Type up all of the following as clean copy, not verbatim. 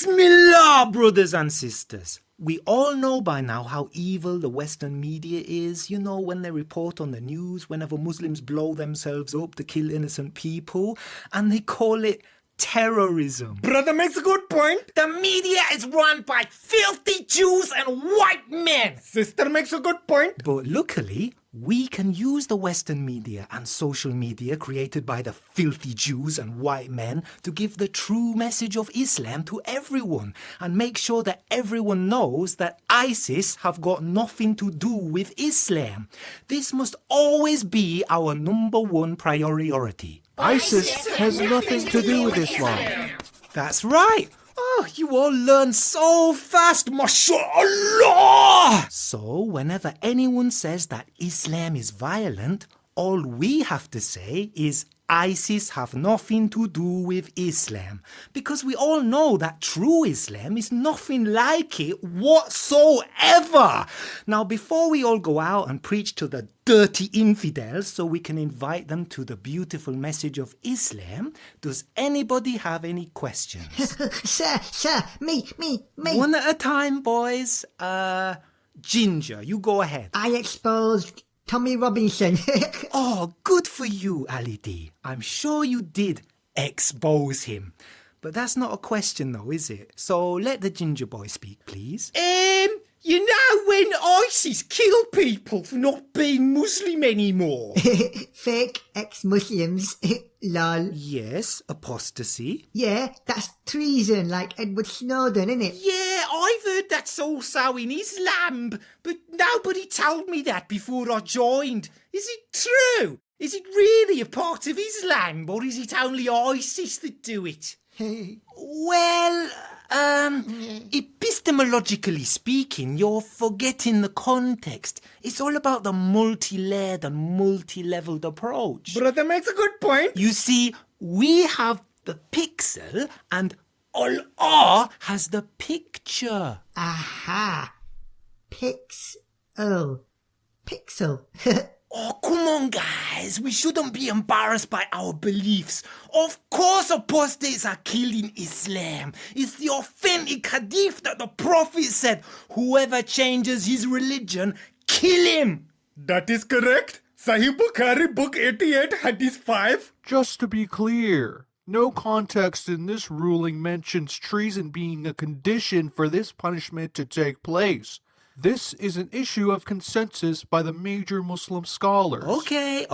Bismillah, brothers and sisters. We all know by now how evil the Western media is. You know, when they report on the news, whenever Muslims blow themselves up to kill innocent people, and they call it terrorism. Brother makes a good point. The media is run by filthy Jews and white men. Sister makes a good point. But luckily, we can use the Western media and social media created by the filthy Jews and white men to give the true message of Islam to everyone and make sure that everyone knows that ISIS have got nothing to do with Islam. This must always be our number 1 priority. ISIS has nothing to do with Islam. That's right. Oh, you all learn so fast, mashallah! So, whenever anyone says that Islam is violent, all we have to say is ISIS have nothing to do with Islam. Because we all know that true Islam is nothing like it whatsoever. Now, before we all go out and preach to the dirty infidels so we can invite them to the beautiful message of Islam, does anybody have any questions? Sir, me. One at a time, boys. Ginger, you go ahead. I exposed Tommy Robinson. Oh, good for you, Ali D. I'm sure you did expose him. But that's not a question though, is it? So let the ginger boy speak, please. You know when ISIS kill people for not being Muslim anymore? Fake ex-Muslims. Lol. Yes, apostasy. Yeah, that's treason like Edward Snowden, innit? Yeah, I've heard that's also in Islam, but nobody told me that before I joined. Is it true? Is it really a part of Islam, or is it only ISIS that do it? Well, epistemologically speaking, you're forgetting the context. It's all about the multi-layered and multi-leveled approach. Brother makes a good point. You see, we have the pixel and Allah has the picture. Aha. Pixel. Oh, come on, guys. We shouldn't be embarrassed by our beliefs. Of course apostates are killing Islam. It's the authentic hadith that the Prophet said, whoever changes his religion, kill him. That is correct. Sahih Bukhari, book 88, hadith 5. Just to be clear, no context in this ruling mentions treason being a condition for this punishment to take place. This is an issue of consensus by the major Muslim scholars. Okay,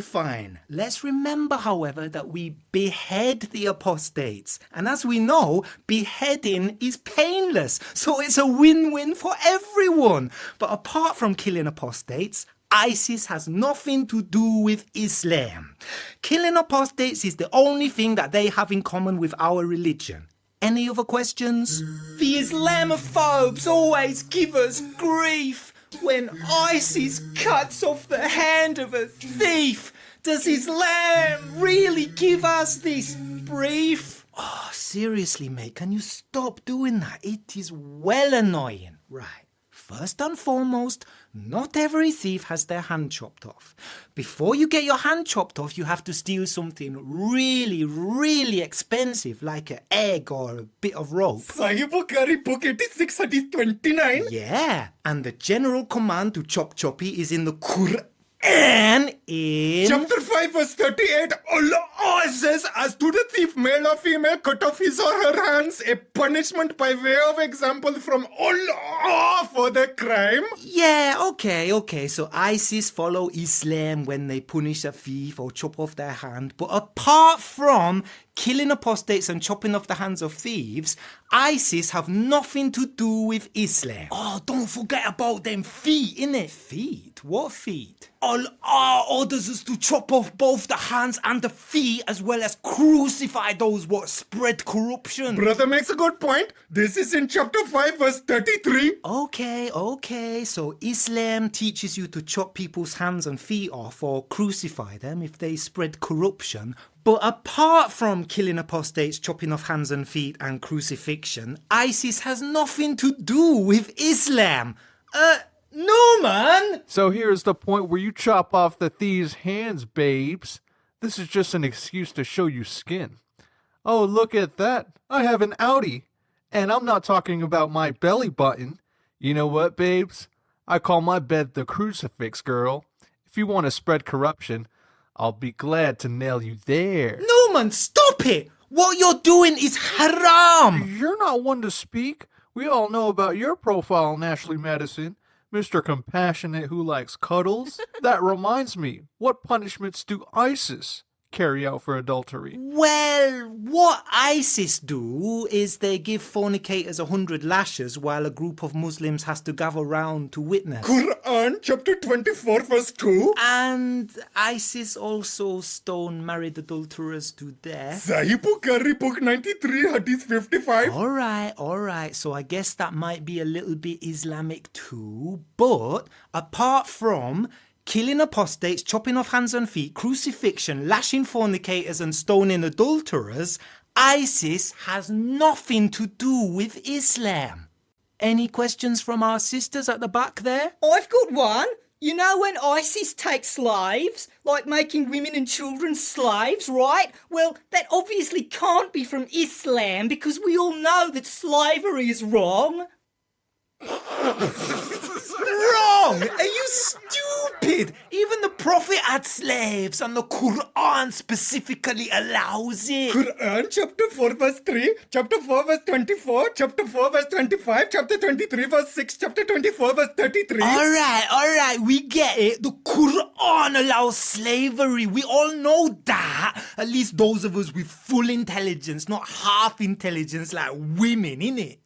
fine. Let's remember, however, that we behead the apostates. And as we know, beheading is painless. So it's a win-win for everyone. But apart from killing apostates, ISIS has nothing to do with Islam. Killing apostates is the only thing that they have in common with our religion. Any other questions? The Islamophobes always give us grief. When ISIS cuts off the hand of a thief, does Islam really give us this grief? Oh, seriously, mate, can you stop doing that? It is well annoying. Right. First and foremost, not every thief has their hand chopped off. Before you get your hand chopped off, you have to steal something really, really expensive, like an egg or a bit of rope. Sahih Bukhari, book 86, hadith 29. Yeah, and the general command to chop choppy is in the Quran in... Chapter 5, verse 38, Allah says, as to the thief, male or female, cut off his or her hands, a punishment by way of example from Allah for the crime. Yeah, okay, so ISIS follow Islam when they punish a thief or chop off their hand, but apart from killing apostates and chopping off the hands of thieves, ISIS have nothing to do with Islam. Oh, don't forget about them feet, innit? Feet? What feet? Allah orders us to chop off both the hands and the feet, as well as crucify those what spread corruption. Brother makes a good point. This is in chapter 5, verse 33. Okay, so Islam teaches you to chop people's hands and feet off or crucify them if they spread corruption. But apart from killing apostates, chopping off hands and feet and crucifixion, ISIS has nothing to do with Islam. No, man! So here's the point where you chop off the thieves' hands, babes. This is just an excuse to show you skin. Oh, look at that. I have an Audi. And I'm not talking about my belly button. You know what, babes? I call my bed the crucifix, girl. If you want to spread corruption, I'll be glad to nail you there. Newman, stop it! What you're doing is haram! You're not one to speak. We all know about your profile in Ashley Madison, Mr. Compassionate who likes cuddles. That reminds me, what punishments do ISIS carry out for adultery? Well, what ISIS do is they give fornicators 100 lashes while a group of Muslims has to gather round to witness. Quran chapter 24 verse 2. And ISIS also stone married adulterers to death. Sahih Bukhari book 93 hadith 55. Alright, so I guess that might be a little bit Islamic too, but apart from killing apostates, chopping off hands and feet, crucifixion, lashing fornicators and stoning adulterers, ISIS has nothing to do with Islam. Any questions from our sisters at the back there? I've got one. You know when ISIS takes slaves, like making women and children slaves, right? Well, that obviously can't be from Islam because we all know that slavery is wrong. Wrong! Are you stupid? Even the Prophet had slaves and the Quran specifically allows it. Quran chapter 4 verse 3, chapter 4 verse 24, chapter 4 verse 25, chapter 23 verse 6, chapter 24 verse 33. Alright, we get it. The Quran allows slavery. We all know that. At least those of us with full intelligence, not half intelligence like women, innit?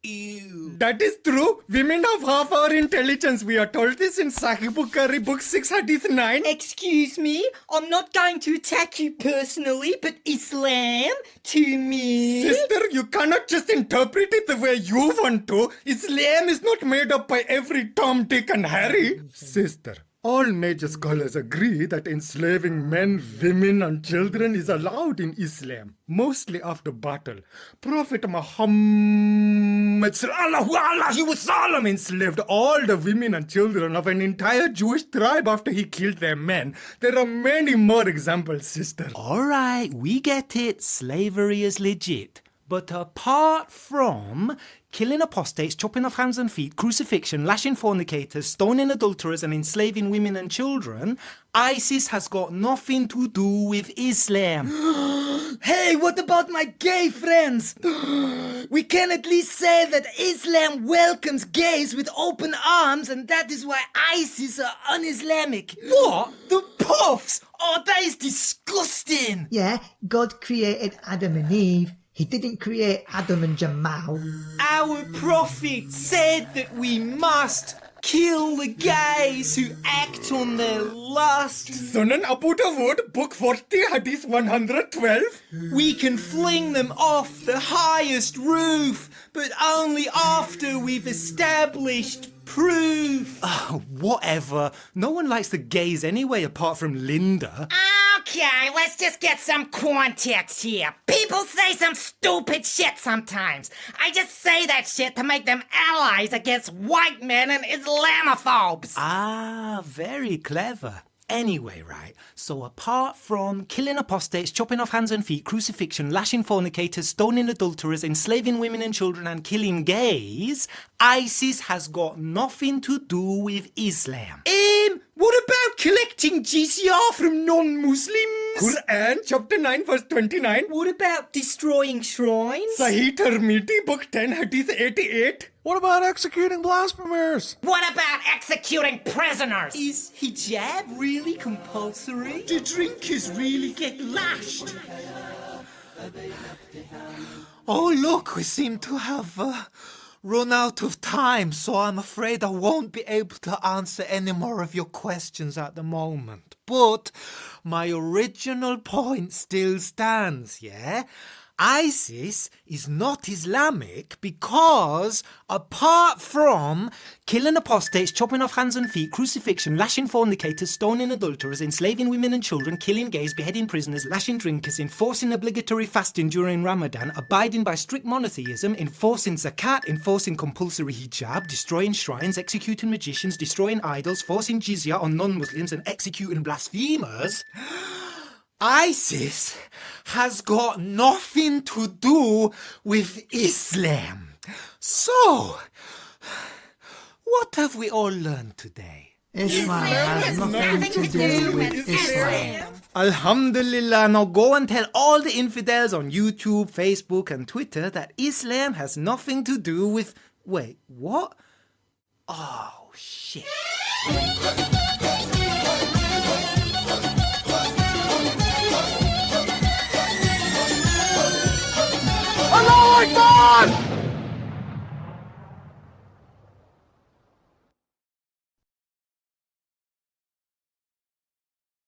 Ew. That is true. Women have half our intelligence. We are told this in Sahih Bukhari book 6 hadith 9. Excuse me, I'm not going to attack you personally, but Islam, to me... Sister, you cannot just interpret it the way you want to. Islam is not made up by every Tom, Dick and Harry. Sister, all major scholars agree that enslaving men, women and children is allowed in Islam, mostly after battle. Prophet Muhammad Sallallahu enslaved all the women and children of an entire Jewish tribe after he killed their men. There are many more examples, sister. Alright, we get it. Slavery is legit. But apart from killing apostates, chopping off hands and feet, crucifixion, lashing fornicators, stoning adulterers and enslaving women and children, ISIS has got nothing to do with Islam. Hey, what about my gay friends? We can at least say that Islam welcomes gays with open arms and that is why ISIS are un-Islamic. What? The puffs? Oh, that is disgusting. Yeah, God created Adam and Eve. He didn't create Adam and Jamal. Our prophet said that we must kill the gays who act on their lust. Sunan Abu Dawud, book 40, hadith 112. We can fling them off the highest roof, but only after we've established proof. Whatever. No one likes the gays anyway, apart from Linda. Okay, let's just get some context here. People say some stupid shit sometimes. I just say that shit to make them allies against white men and Islamophobes. Ah, very clever. Anyway, right, so apart from killing apostates, chopping off hands and feet, crucifixion, lashing fornicators, stoning adulterers, enslaving women and children and killing gays, ISIS has got nothing to do with Islam. What about collecting jizya from non-Muslims? Quran chapter 9 verse 29. What about destroying shrines? Sahih Tirmidhi book 10 hadith 88. What about executing blasphemers? What about executing prisoners? Is hijab really compulsory? Do drinkers really get lashed? Oh, look, we seem to have run out of time, so I'm afraid I won't be able to answer any more of your questions at the moment. But my original point still stands, yeah? ISIS is not Islamic because, apart from killing apostates, chopping off hands and feet, crucifixion, lashing fornicators, stoning adulterers, enslaving women and children, killing gays, beheading prisoners, lashing drinkers, enforcing obligatory fasting during Ramadan, abiding by strict monotheism, enforcing zakat, enforcing compulsory hijab, destroying shrines, executing magicians, destroying idols, forcing jizya on non-Muslims and executing blasphemers, ISIS has got nothing to do with Islam. So, what have we all learned today? Islam has nothing to do with Islam. Alhamdulillah, now go and tell all the infidels on YouTube, Facebook and Twitter that Islam has nothing to do with... Wait, what? Oh, shit. Allahu Akbar!